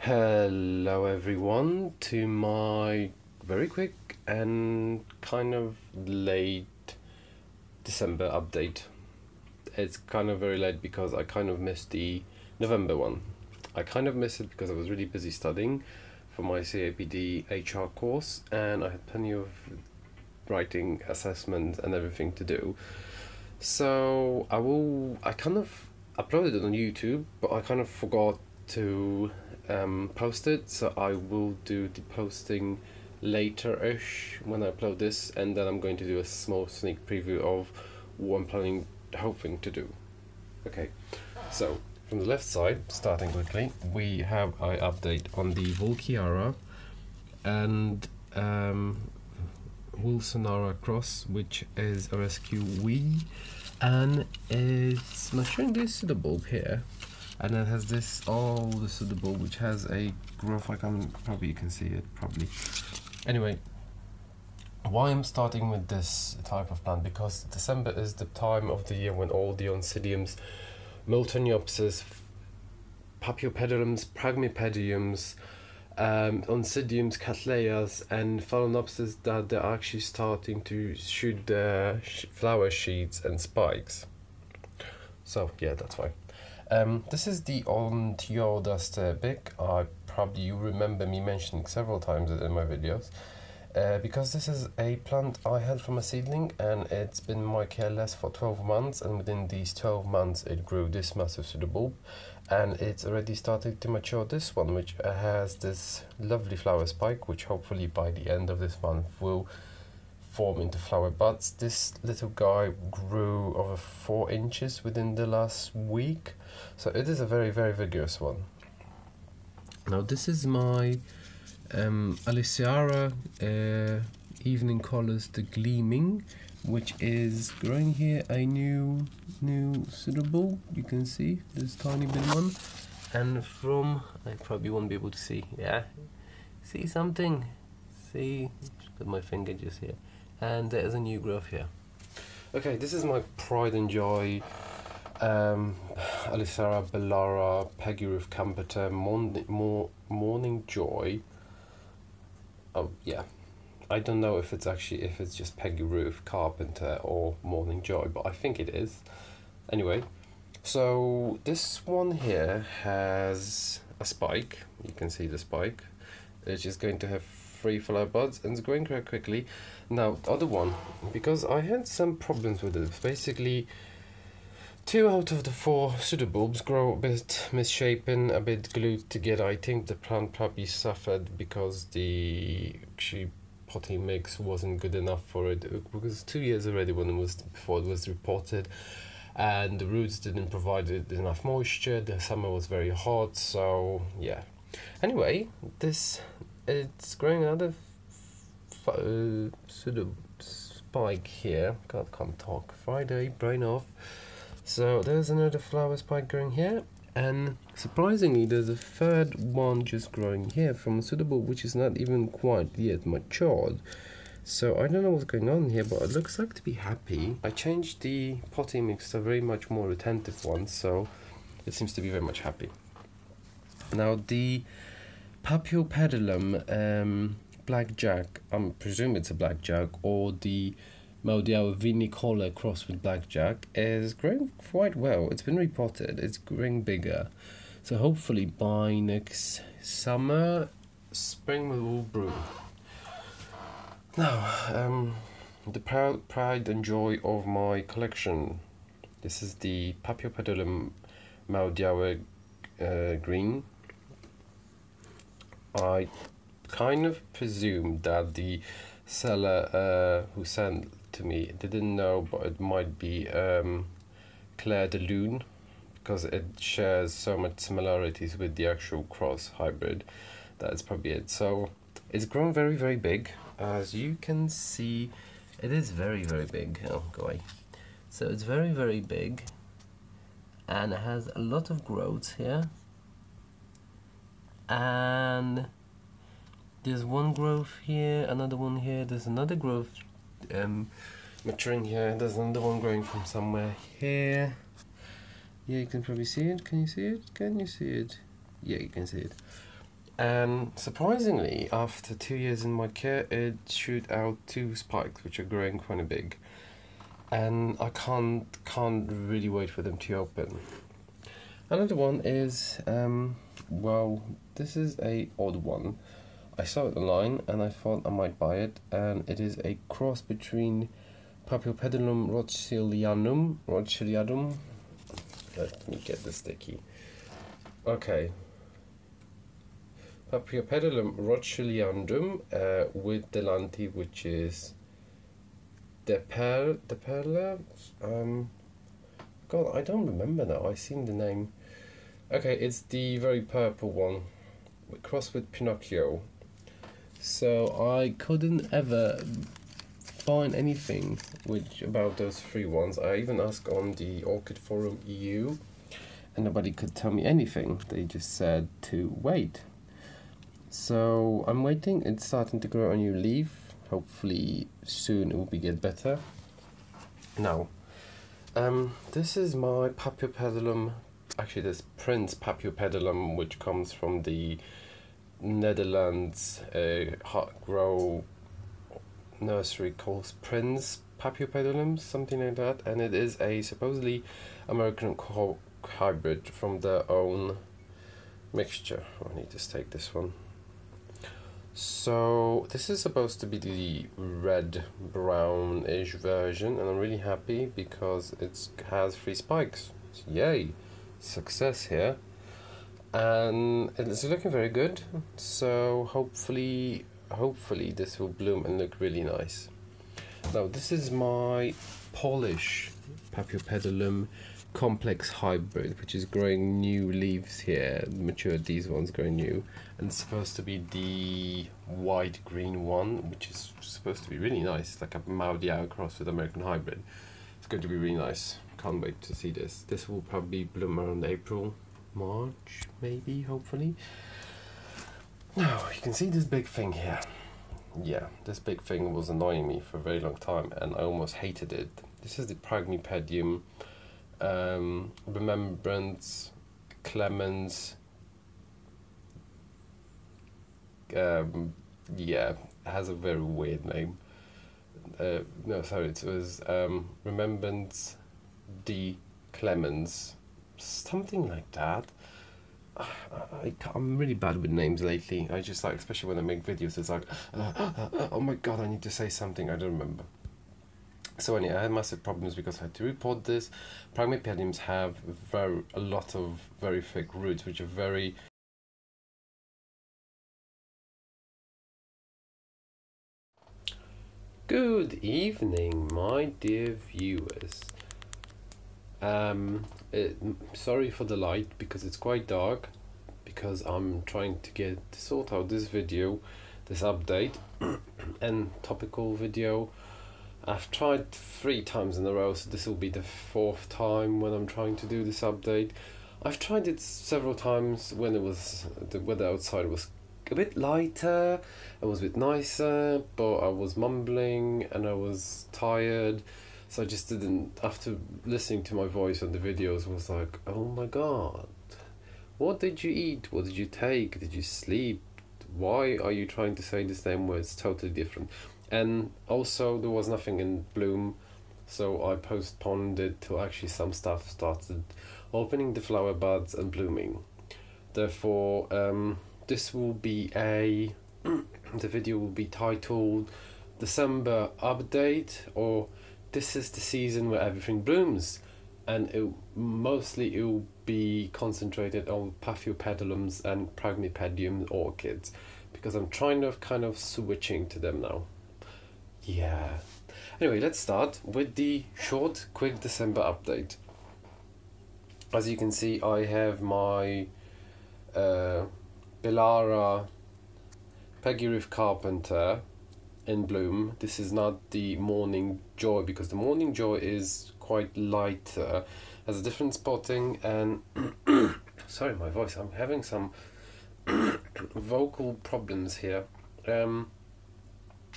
Hello everyone to my very quick and kind of late December update. It's kind of very late because I kind of missed the November one. I kind of missed it because I was really busy studying for my CAPD HR course and I had plenty of writing assessments and everything to do. So I kind of uploaded it on YouTube, but I kind of forgot to post it, so I will do the posting later-ish when I upload this, and then I'm going to do a small sneak preview of what I'm hoping to do. Okay, so from the left side, starting quickly, we have an update on the Volkiara and Wilsonara cross, which is a rescue wee, and it's maturing this pseudobulb here, and it has this the pseudobulb which has a growth. Probably you can see it probably. Anyway, why I'm starting with this type of plant, because December is the time of the year when all the oncidiums, Miltoniopsis, Paphiopedilums, Pragmipediums, Oncidiums, Cattleyas, and Phalaenopsis, that they're actually starting to shoot their flower sheets and spikes. So yeah, that's why. This is the Ontioda big. Probably you remember me mentioning several times in my videos, because this is a plant I had from a seedling, and it's been my care less for 12 months, and within these 12 months it grew this massive pseudobulb, and it's already started to mature this one, which has this lovely flower spike, which hopefully by the end of this month will form into flower buds. This little guy grew over 4 inches within the last week, so it is a very, very vigorous one. Now this is my Aliceara Evening Colors The Gleaming, which is growing here a new pseudobulb. You can see this tiny bit one, and from, I probably won't be able to see, yeah, see something, see, put my finger just here, and there's a new growth here. Okay, this is my pride and joy Alicera Bellara Peggyruth Camperter Morning Joy. Oh yeah, I don't know if it's just Peggyruth Carpenter or Morning Joy, but I think it is. Anyway, so this one here has a spike. You can see the spike. It's just going to have 3 flower buds and it's growing quite quickly. Now the other one, because I had some problems with it, basically 2 out of the 4 pseudobulbs grow a bit misshapen, a bit glued together. I think the plant probably suffered because the potting mix wasn't good enough for it, because 2 years already before it was reported, and the roots didn't provide it enough moisture. The summer was very hot, so yeah. Anyway, it's growing another pseudo spike here. Can't talk. Friday, brain off. So there's another flower spike growing here, and surprisingly there's a third one just growing here from a pseudobulb which is not even quite yet matured. So I don't know what's going on here, but it looks like to be happy. I changed the potting mix to a very much more retentive one, so it seems to be very much happy. Now the Paphiopedilum Blackjack, I presume it's a blackjack, or the Maudiao Vinicola crossed with blackjack, is growing quite well. It's been repotted, it's growing bigger. So hopefully by next summer, spring we will brew. Now, the pride and joy of my collection. This is the Paphiopedilum Maudiao green. I kind of presumed that the seller who sent to me didn't know, but it might be Claire de Lune, because it shares so much similarities with the actual cross hybrid. That's probably it. So it's grown very, very big. As you can see, it is very, very big. Oh, go away. So it's very, very big, and it has a lot of growths here, and there's one growth here, another one here, there's another growth maturing here, there's another one growing from somewhere here. Yeah, you can probably see it. Can you see it? Can you see it? Yeah, you can see it. And surprisingly, after 2 years in my care, it shoot out 2 spikes, which are growing quite big. And I can't really wait for them to open. Another one is, well, this is a odd one. I saw it online and I thought I might buy it, and it is a cross between Papilopedilum rothschildianum. Let me get the sticky. Okay. Papilopedilum rothschildianum with Delanti, which is Deperla. God, I don't remember now. I've seen the name. Okay, it's the very purple one, crossed with Pinocchio. So I couldn't ever find anything about those 3 ones. I even asked on the Orchid Forum EU, and nobody could tell me anything. They just said to wait. So I'm waiting. It's starting to grow a new leaf. Hopefully soon it will get better. Now, this is my Papilopedilum. Actually, this Prince Papilopedilum, which comes from the Netherlands grow nursery called Prince Papilopedilum, something like that, and it is a supposedly American hybrid from their own mixture. I need to take this one. So this is supposed to be the red brownish version, and I'm really happy because it has 3 spikes. Yay, success here. And it's looking very good, so hopefully this will bloom and look really nice. Now this is my Polish Papilopedilum complex hybrid, which is growing new leaves here, matured, these ones growing new, and it's supposed to be the white green one, which is supposed to be really nice, like a Maudiao cross with American hybrid. It's going to be really nice. Can't wait to see this. This will probably bloom around April, March, maybe, hopefully. Now you can see this big thing here. Yeah, this big thing was annoying me for a very long time, and I almost hated it. This is the Pragmipedium Remembrance Clemens. Yeah, it has a very weird name. No, sorry, it was Remembrance D. Clemens, something like that. I'm really bad with names lately. I just like, especially when I make videos, it's like, oh my god, I need to say something, I don't remember. So anyway, I had massive problems because I had to report this. Pragmipediums have a lot of very thick roots, which are very... Good evening, my dear viewers. Sorry for the light, because it's quite dark, because I'm trying to sort out this video, this update and topical video. I've tried 3 times in a row, so this will be the 4th time when I'm trying to do this update. I've tried it several times when the weather outside was a bit lighter, it was a bit nicer, but I was mumbling and I was tired. So I just didn't, after listening to my voice on the videos, was like, oh my god, what did you eat? What did you take? Did you sleep? Why are you trying to say the same words totally different? And also there was nothing in bloom, so I postponed it till actually some stuff started opening the flower buds and blooming. Therefore, this will be the video will be titled December Update, or this is the season where everything blooms, and it will be concentrated on Papilopedilums and Pragmipedium orchids, because I'm trying to kind of switching to them now. Yeah. Anyway, let's start with the short, quick December update. As you can see, I have my Belara Peggy Carpenter in bloom. This is not the Morning Joy, because the Morning Joy is quite lighter, has a different spotting, and sorry, my voice, I'm having some vocal problems here.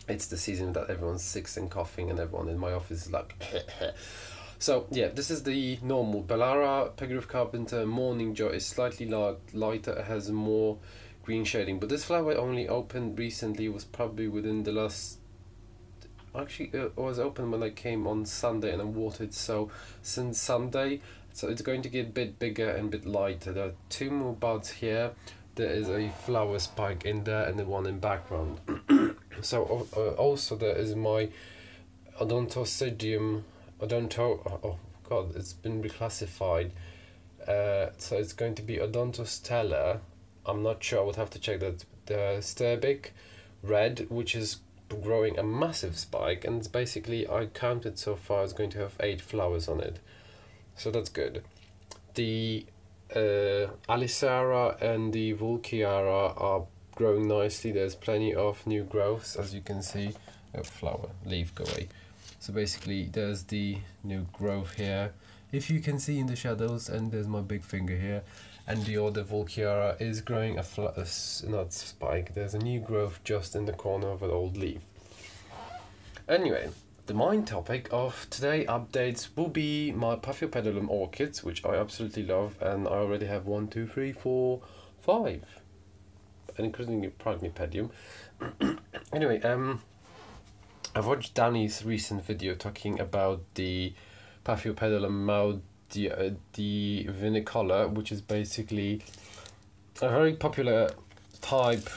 It's the season that everyone's sick and coughing, and everyone in my office is like so yeah, this is the normal Belara Peggy Carpenter Morning Joy. Is slightly lighter, it has more green shading. But this flower only opened recently. It was probably within the last. Actually, it was open when I came on Sunday and I watered. So since Sunday, so it's going to get a bit bigger and a bit lighter. There are 2 more buds here. There is a flower spike in there and the one in background. So also there is my Odontocidium. Oh god, it's been reclassified. So it's going to be Odontostella. I'm not sure. I would have to check that. The Sterbic red, which is growing a massive spike, and it's basically, I counted so far, it's going to have 8 flowers on it, so that's good. The Alicera and the Vulciara are growing nicely. There's plenty of new growths, as you can see. Oh, flower, leaf, go away. So basically there's the new growth here, if you can see in the shadows, and there's my big finger here. And the other Vulciara is growing not spike, there's a new growth just in the corner of an old leaf. Anyway, the main topic of today updates will be my Paphiopedilum orchids, which I absolutely love, and I already have 1, 2, 3, 4, 5, and including the Pragmipedium. Anyway, I've watched Danny's recent video talking about the Paphiopedilum the Vinicola, which is basically a very popular type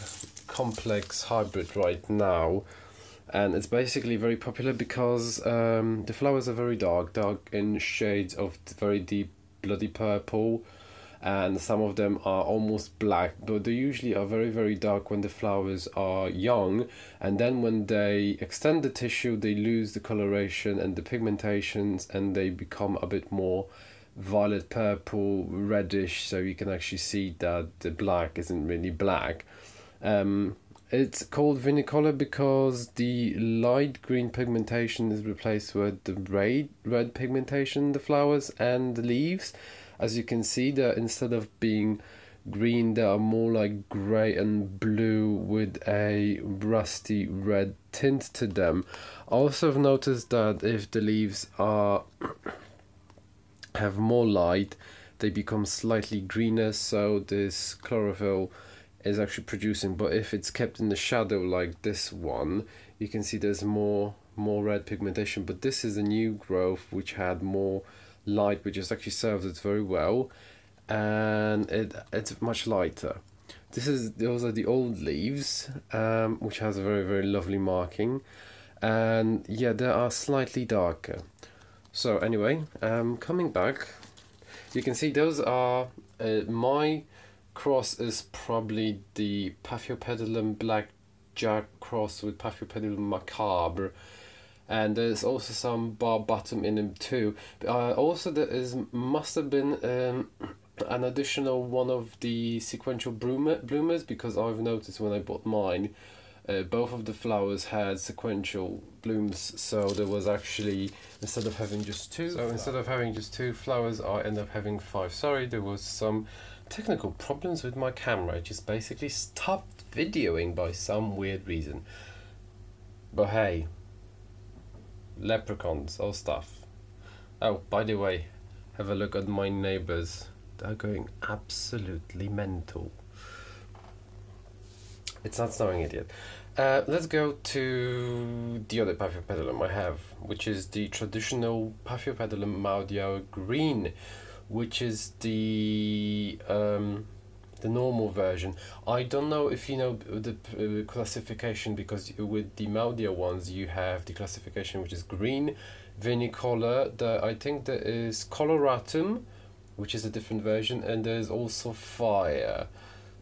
complex hybrid right now, and it's basically very popular because the flowers are very dark in shades of very deep bloody purple, and some of them are almost black, but they usually are very, very dark when the flowers are young, and then when they extend the tissue they lose the coloration and the pigmentations, and they become a bit more violet purple reddish, so you can actually see that the black isn't really black. It's called Vinicola because the light green pigmentation is replaced with the red pigmentation in the flowers and the leaves. As you can see, that instead of being green, they are more like grey and blue with a rusty red tint to them. I also have noticed that if the leaves are have more light, they become slightly greener, so this chlorophyll is actually producing. But if it's kept in the shadow like this one, you can see there's more red pigmentation. But this is a new growth which had more light, which has actually served it very well, and it's much lighter. Those are the old leaves, which has a very, very lovely marking, and yeah, they are slightly darker. So anyway, coming back, you can see those are my cross is probably the Paphiopedilum blackjack cross with Paphiopedilum macabre, and there's also some bar bottom in them too. But also there must have been an additional one of the sequential bloomers, because I've noticed when I bought mine, both of the flowers had sequential blooms, so there was actually, instead of having just 2, flowers, I ended up having 5. Sorry, there was some technical problems with my camera. It just basically stopped videoing by some weird reason. But hey, leprechauns, all stuff. Oh, by the way, have a look at my neighbors. They're going absolutely mental. It's not snowing it yet. Let's go to the other Paphiopedilum I have, which is the traditional Paphiopedilum Maudiau green, which is the normal version. I don't know if you know the classification, because with the Maudiau ones you have the classification which is green, Vinicola, I think there is Coloratum, which is a different version, and there's also Fire.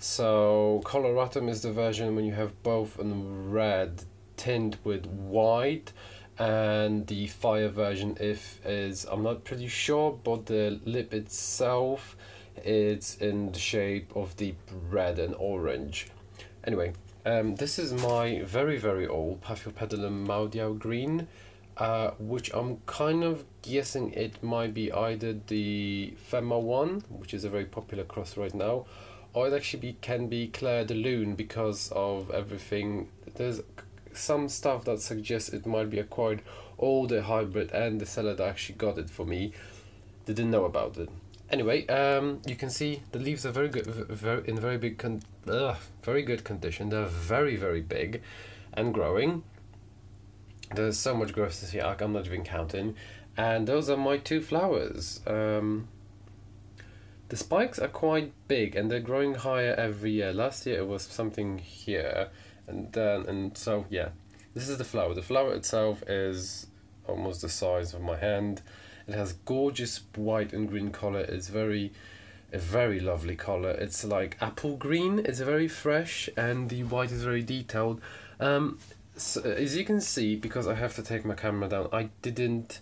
So Coloratum is the version when you have both a red tint with white, and the Fire version is I'm not pretty sure, but the lip itself it's in the shape of deep red and orange. Anyway, this is my very, very old Paphiopedilum Maudiau green, which I'm kind of guessing it might be either the Femma one, which is a very popular cross right now, or it actually can be Claire de Lune, because of everything. There's some stuff that suggests it might be a quite older hybrid, and the seller that actually got it for me didn't know about it. Anyway, you can see the leaves are very good, in very good condition. They're very, very big and growing. There's so much growth this year, I'm not even counting. And those are my two flowers. The spikes are quite big and they're growing higher every year. Last year it was something here, and so yeah, this is the flower. The flower itself is almost the size of my hand. It has gorgeous white and green color. It's a very lovely color. It's like apple green. It's very fresh and the white is very detailed. So, as you can see, because I have to take my camera down, I didn't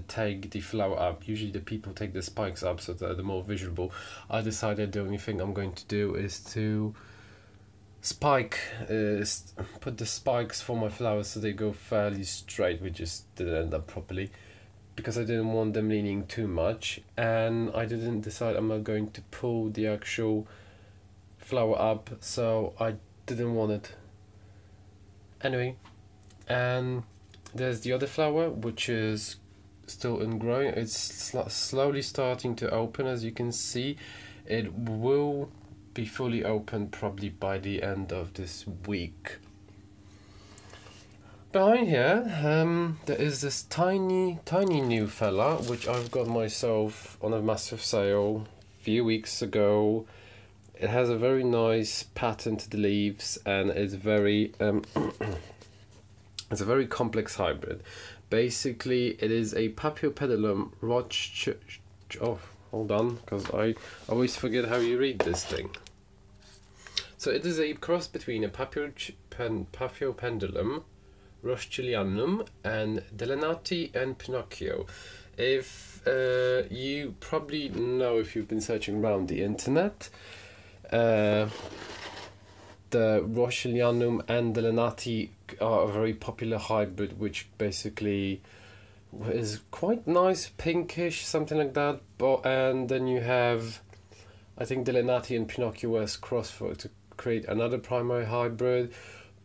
take the flower up. Usually the people take the spikes up so that they're more visible. I decided the only thing I'm going to do is to put the spikes for my flowers so they go fairly straight. We just didn't end up properly because I didn't want them leaning too much, and I didn't decide I'm not going to pull the actual flower up, so I didn't want it. Anyway, and there's the other flower which is still in growing. It's slowly starting to open. As you can see, it will be fully open probably by the end of this week. Behind here, there is this tiny new fella which I've got myself on a massive sale a few weeks ago. It has a very nice pattern to the leaves and it's very it's a very complex hybrid. Basically, it is a Paphiopedilum oh, hold on, because I always forget how you read this thing. So it is a cross between a Paphiopedilum, Rothschildianum, and Delenati and Pinocchio. If you probably know, if you've been searching around the internet, the Rothschildianum and Delenati are a very popular hybrid, which basically is quite nice, pinkish, something like that. And then you have, I think, Delenati and Pinocchio as cross to create another primary hybrid.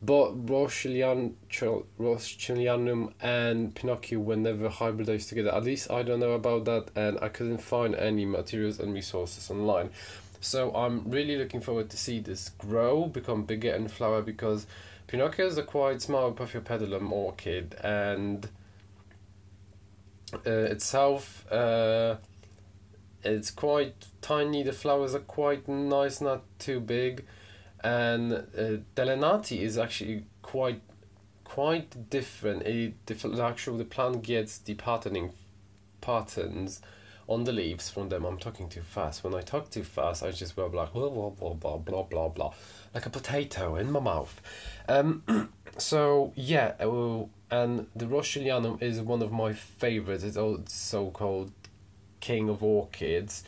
But Rothschildianum and Pinocchio were never hybridized together. At least I don't know about that, and I couldn't find any materials and resources online. So I'm really looking forward to see this grow, become bigger and flower, because Pinocchio is a quite small Paphiopedilum orchid, and itself it's quite tiny. The flowers are quite nice, not too big, and Delenati is actually quite different. The plant gets the patterns on the leaves from them. I'm talking too fast. When I talk too fast, I just go like blah blah blah blah blah blah blah, like a potato in my mouth. So yeah, and the Rothschildianum is one of my favorites. It's also called King of Orchids.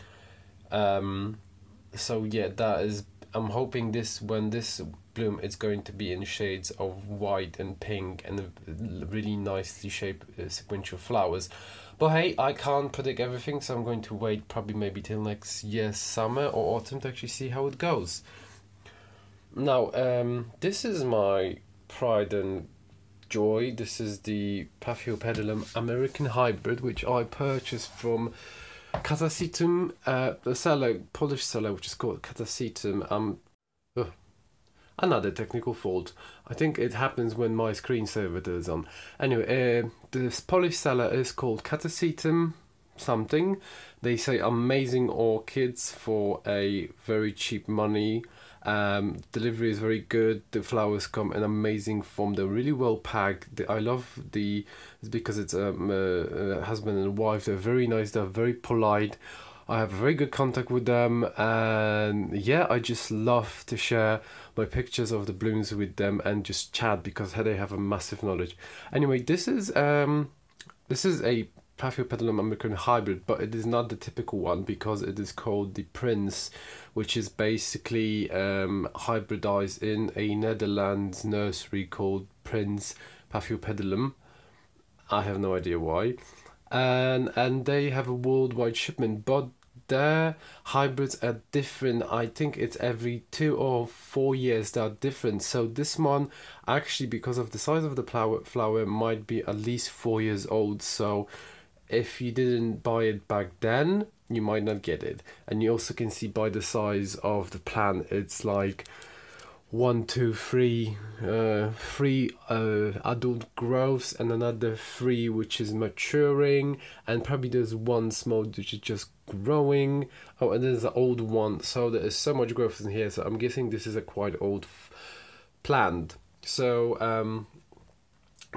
So yeah, that is. I'm hoping when this bloom, it's going to be in shades of white and pink and really nicely shaped sequential flowers. But hey, I can't predict everything, so I'm going to wait probably maybe till next year's summer or autumn to actually see how it goes. Now, this is my pride and joy. This is the Paphiopedilum American hybrid, which I purchased from Catasetum, the seller, Polish seller, which is called Catasetum. Another technical fault. I think it happens when my screensaver is on. Anyway, this Polish seller is called Catasetum something. They say amazing orchids for a very cheap money. Delivery is very good. The flowers come in amazing form. They're really well packed. I love because it's a husband and wife. They're very nice. They're very polite. I have very good contact with them, and yeah, I just love to share my pictures of the blooms with them and just chat because they have a massive knowledge. Anyway, this is a Paphiopedilum American hybrid, but it is not the typical one because it is called the Prince, which is basically hybridized in a Netherlands nursery called Prince Paphiopedilum. I have no idea why. And they have a worldwide shipment, but their hybrids are different. I think it's every 2 or 4 years they are different. So this one, actually, because of the size of the flower might be at least 4 years old. So if you didn't buy it back then, you might not get it. And you also can see by the size of the plant, it's like 1, 2, 3, 3 adult growths, and another 3 which is maturing, and probably there's one small which is just growing. Oh, and there's the old one, so there is so much growth in here, so I'm guessing this is a quite old plant. So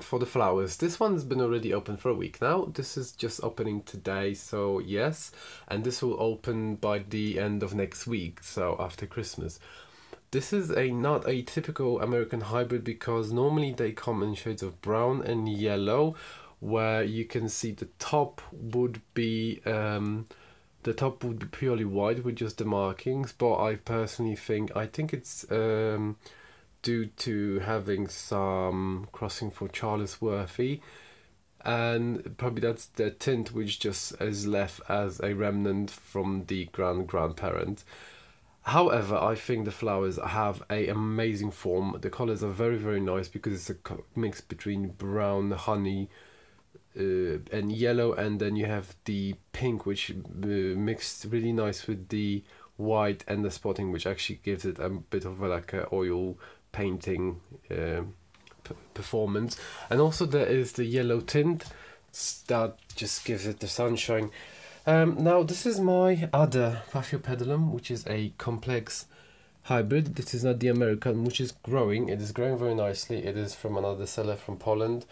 for the flowers, this one's been already open for a week now. This is just opening today, so yes, and this will open by the end of next week, so after Christmas. This is not a typical American hybrid, because normally they come in shades of brown and yellow, where you can see the top would be purely white with just the markings. But I personally think it's due to having some crossing for Charles Worthy, and probably that's the tint which just is left as a remnant from the grandparent. However, I think the flowers have an amazing form. The colors are very, very nice, because it's a mix between brown, honey, and yellow, and then you have the pink, which mixed really nice with the white and the spotting, which actually gives it a bit of like a oil painting performance. And also there is the yellow tint that just gives it the sunshine. Now this is my other Paphiopedilum, which is a complex hybrid. This is not the American, which is growing. It is growing very nicely. It is from another seller from Poland,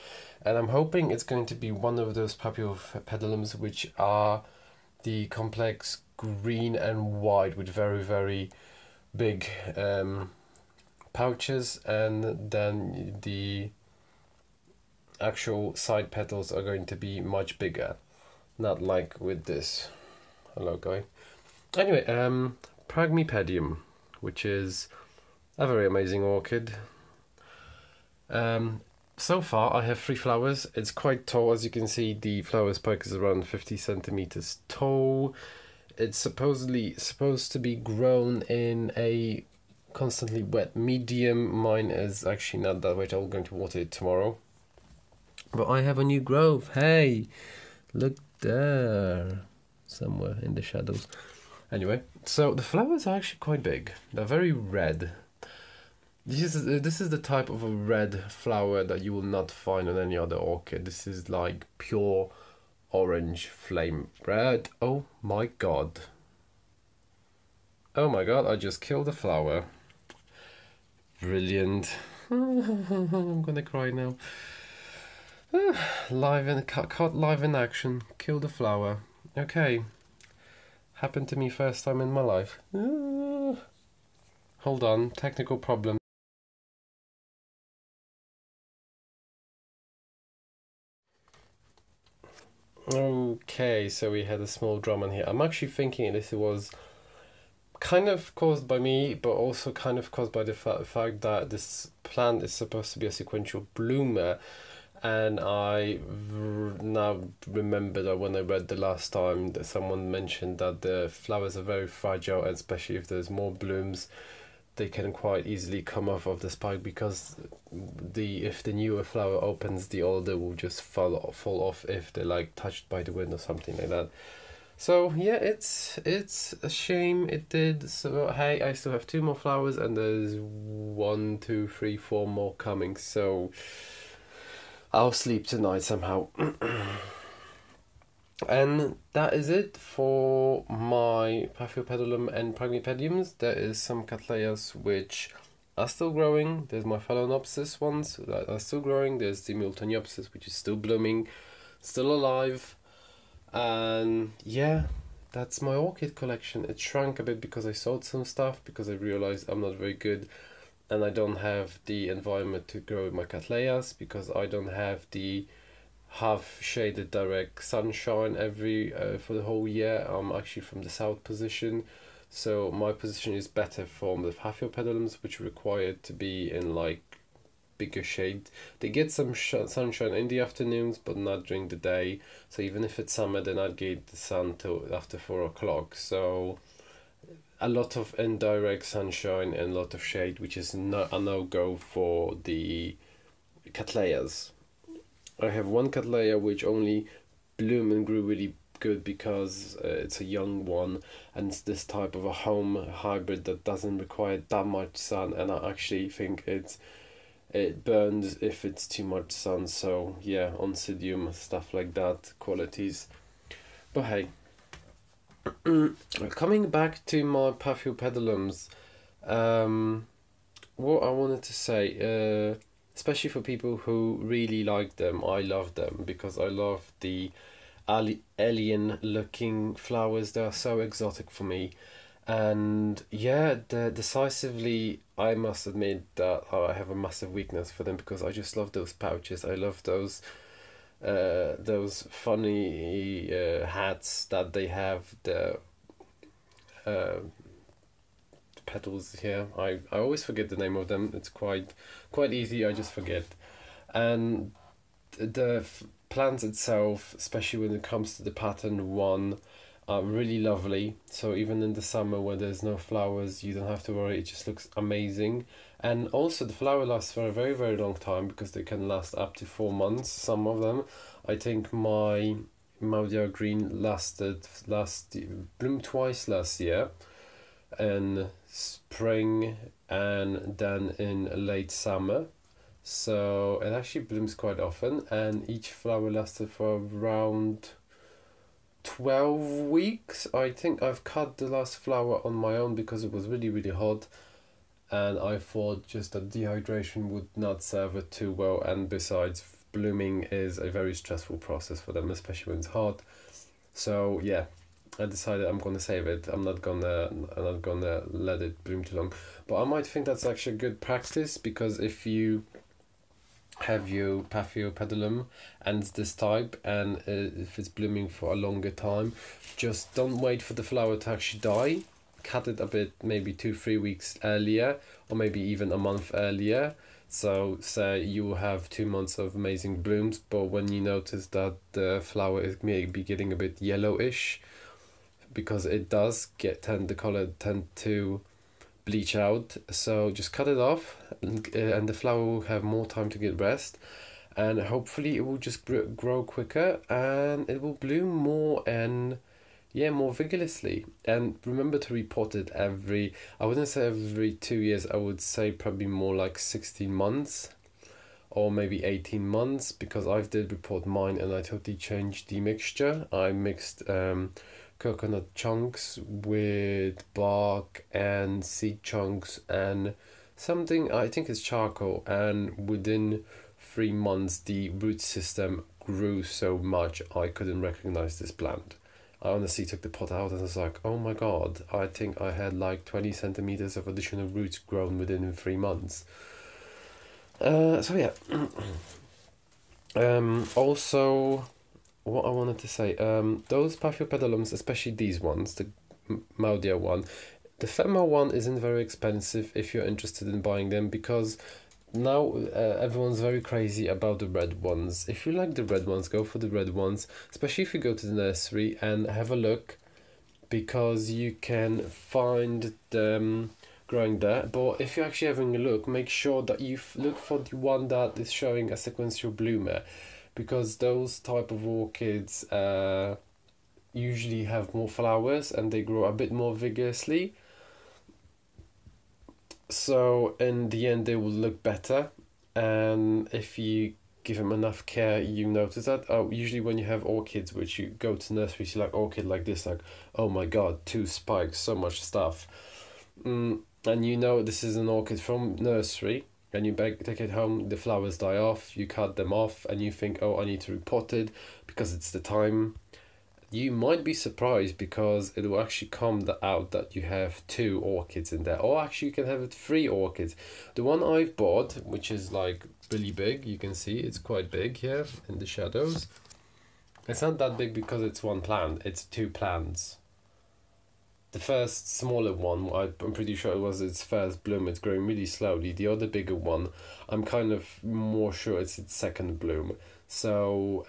and I'm hoping it's going to be one of those Paphiopedilums which are the complex green and white with very, very big pouches, and then the actual side petals are going to be much bigger. Not like with this. Hello, guy. Anyway, Pragmipedium, which is a very amazing orchid. So far, I have 3 flowers. It's quite tall, as you can see. The flower spike is around 50 centimeters tall. It's supposed to be grown in a constantly wet medium. Mine is actually not that wet. I'm going to water it tomorrow. But I have a new growth. Hey, look there, somewhere in the shadows. Anyway, so the flowers are actually quite big. They're very red. This is the type of a red flower that you will not find on any other orchid. This is like pure orange flame red. Oh my god. Oh my god, I just killed the flower. Brilliant. I'm gonna cry now. Caught live in action. Kill the flower. Okay. Happened to me first time in my life. Hold on. Technical problem. Okay, so we had a small drama in here. I'm actually thinking this was kind of caused by me, but also kind of caused by the fact that this plant is supposed to be a sequential bloomer. And I now remember that when I read the last time that someone mentioned that the flowers are very fragile, and especially if there's more blooms, they can quite easily come off of the spike, because if the newer flower opens, the older will just fall off if they're like touched by the wind or something like that. So yeah, it's a shame it did. So hey, I still have 2 more flowers, and there's 1, 2, 3, 4 more coming. So I'll sleep tonight somehow. And that is it for my Paphiopedilum and Pragmipediums. There is some Cattleyas which are still growing. There's my Phalaenopsis ones that are still growing. There's the Miltoniopsis, which is still blooming, still alive. And yeah, that's my orchid collection. It shrunk a bit because I sold some stuff, because I realized I'm not very good and I don't have the environment to grow my Cattleyas, because I don't have the half shaded direct sunshine for the whole year. I'm actually from the south position, so my position is better for the Paphiopedilums, which are required to be in like bigger shade. They get some sunshine in the afternoons, but not during the day. So even if it's summer, then I'd get the sun till after 4 o'clock. So a lot of indirect sunshine and a lot of shade, which is a no-go for the Cattleyas. I have one Cattleya which only bloomed and grew really good because it's a young one, and it's this type of a home hybrid that doesn't require that much sun, and I actually think it burns if it's too much sun. So yeah, oncidium, stuff like that, qualities. But hey, coming back to my Paphiopedilums, what I wanted to say, especially for people who really like them, I love them because I love the alien looking flowers. They are so exotic for me. And yeah, decisively, I must admit that I have a massive weakness for them because I just love those pouches. I love those funny hats that they have. The uh, petals here. I always forget the name of them. It's quite easy. I just forget. And the plants itself, especially when it comes to the pattern one, are really lovely. So even in the summer when there's no flowers, you don't have to worry. It just looks amazing. And also the flower lasts for a very, very long time because they can last up to 4 months. Some of them. I think my Maudia Green bloomed twice last year, in spring and then in late summer. So it actually blooms quite often, and each flower lasted for around 12 weeks. I think I've cut the last flower on my own because it was really, really hot, and I thought just that dehydration would not serve it too well, and besides, blooming is a very stressful process for them, especially when it's hot. So yeah, I decided I'm gonna save it. I'm not gonna let it bloom too long. But I might think that's actually a good practice, because if you have your Paphiopedilum and it's this type, and if it's blooming for a longer time, just don't wait for the flower to actually die. Cut it a bit, maybe 2-3 weeks earlier, or maybe even a month earlier. So say you have 2 months of amazing blooms, but when you notice that the flower is maybe getting a bit yellowish, because it does the color tend to bleach out, so just cut it off, and the flower will have more time to get rest, and hopefully it will just grow quicker, and it will bloom more, and yeah, more vigorously. And remember to repot it I wouldn't say every 2 years, I would say probably more like 16 months or maybe 18 months, because I did report mine and I totally changed the mixture. I mixed coconut chunks with bark and seed chunks and something, I think it's charcoal, and within 3 months the root system grew so much I couldn't recognize this plant. I honestly took the pot out and was like, oh my god, I think I had like 20 centimeters of additional roots grown within 3 months. So yeah. Also, what I wanted to say, those Paphiopedilums, especially these ones, the Maudia one, the female one isn't very expensive if you're interested in buying them, because now everyone's very crazy about the red ones. If you like the red ones, go for the red ones, especially if you go to the nursery and have a look, because you can find them growing there. But if you're actually having a look, make sure that you look for the one that is showing a sequential bloomer, because those type of orchids usually have more flowers and they grow a bit more vigorously. So in the end they will look better, and if you give them enough care, you notice that. Usually when you have orchids, which you go to nurseries, you like orchid like this, like, oh my god, 2 spikes, so much stuff. And you know this is an orchid from nursery, and you take it home, the flowers die off, you cut them off, and you think, oh, I need to repot it because it's the time. You might be surprised, because it will actually come out that you have 2 orchids in there, or actually you can have 3 orchids. The one I've bought, which is like really big, you can see it's quite big here in the shadows. It's not that big because it's one plant, it's 2 plants. The first smaller one, I'm pretty sure it was its first bloom, it's growing really slowly. The other bigger one, I'm kind of more sure it's its second bloom. So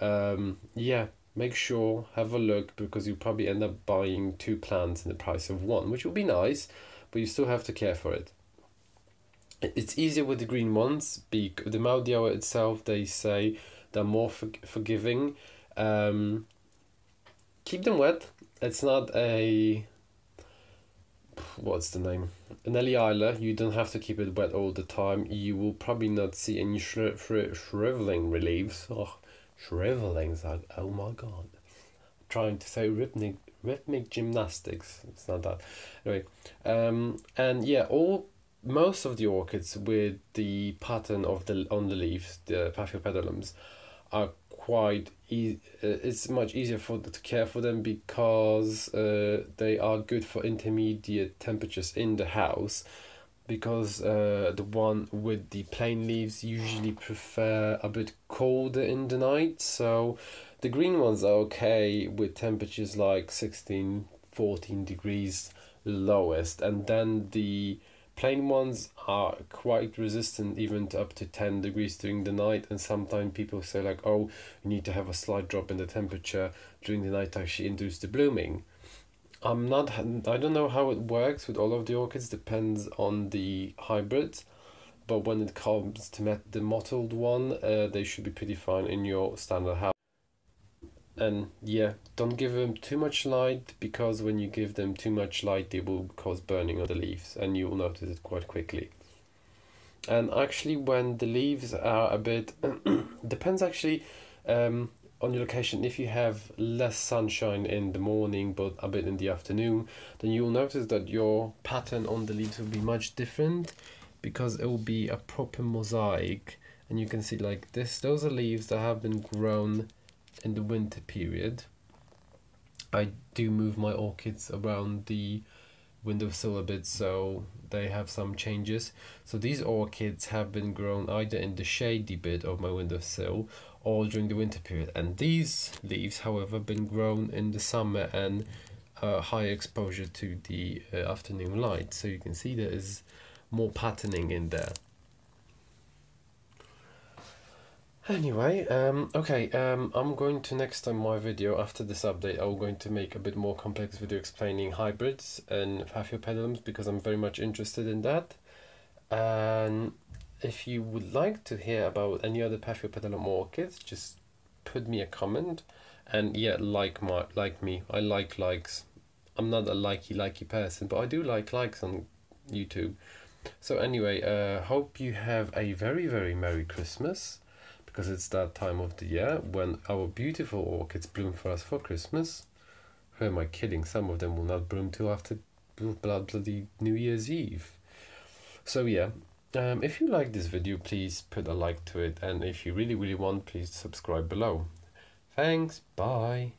yeah, make sure, have a look, because you probably end up buying 2 plants in the price of 1, which will be nice, but you still have to care for it. It's easier with the green ones. The Maudia itself, they say they're more forgiving. keep them wet. It's not a, what's the name? An Eliila. You don't have to keep it wet all the time. You will probably not see any shriveling reliefs. Oh, shrivelings. Oh my god. Trying to say rhythmic gymnastics. It's not that. Anyway, and yeah, most of the orchids with the pattern of the on the leaves, the Paphiopedilums, are quite it's much easier to care for them because they are good for intermediate temperatures in the house, because the one with the plain leaves usually prefer a bit colder in the night. So the green ones are okay with temperatures like 16-14 degrees lowest, and then the plain ones are quite resistant even to up to 10 degrees during the night. And sometimes people say like, oh, you need to have a slight drop in the temperature during the night to actually induce the blooming. I don't know how it works with all of the orchids, depends on the hybrids, but when it comes to the mottled one, they should be pretty fine in your standard house. And yeah, don't give them too much light, because when you give them too much light, they will cause burning of the leaves, and you will notice it quite quickly. And actually, when the leaves are a bit depends actually on your location. If you have less sunshine in the morning but a bit in the afternoon, then you'll notice that your pattern on the leaves will be much different, because it will be a proper mosaic. And you can see like this, those are leaves that have been grown in the winter period. I do move my orchids around the windowsill a bit, so they have some changes. So these orchids have been grown either in the shady bit of my windowsill or during the winter period, and these leaves, however, been grown in the summer and high exposure to the afternoon light. So you can see there is more patterning in there. Anyway, okay, I'm going to, next time my video after this update, I'm going to make a bit more complex video explaining hybrids and Paphiopedilums, because I'm very much interested in that. And if you would like to hear about any other Paphiopedilum orchids, just put me a comment. And yeah, like me, I like likes. I'm not a likey person, but I do like likes on YouTube. So anyway, hope you have a very, very Merry Christmas, because it's that time of the year when our beautiful orchids bloom for us for Christmas. Who am I kidding? Some of them will not bloom till after bloody New Year's Eve. So yeah, if you like this video, please put a like to it, and if you really want, please subscribe below. Thanks, bye.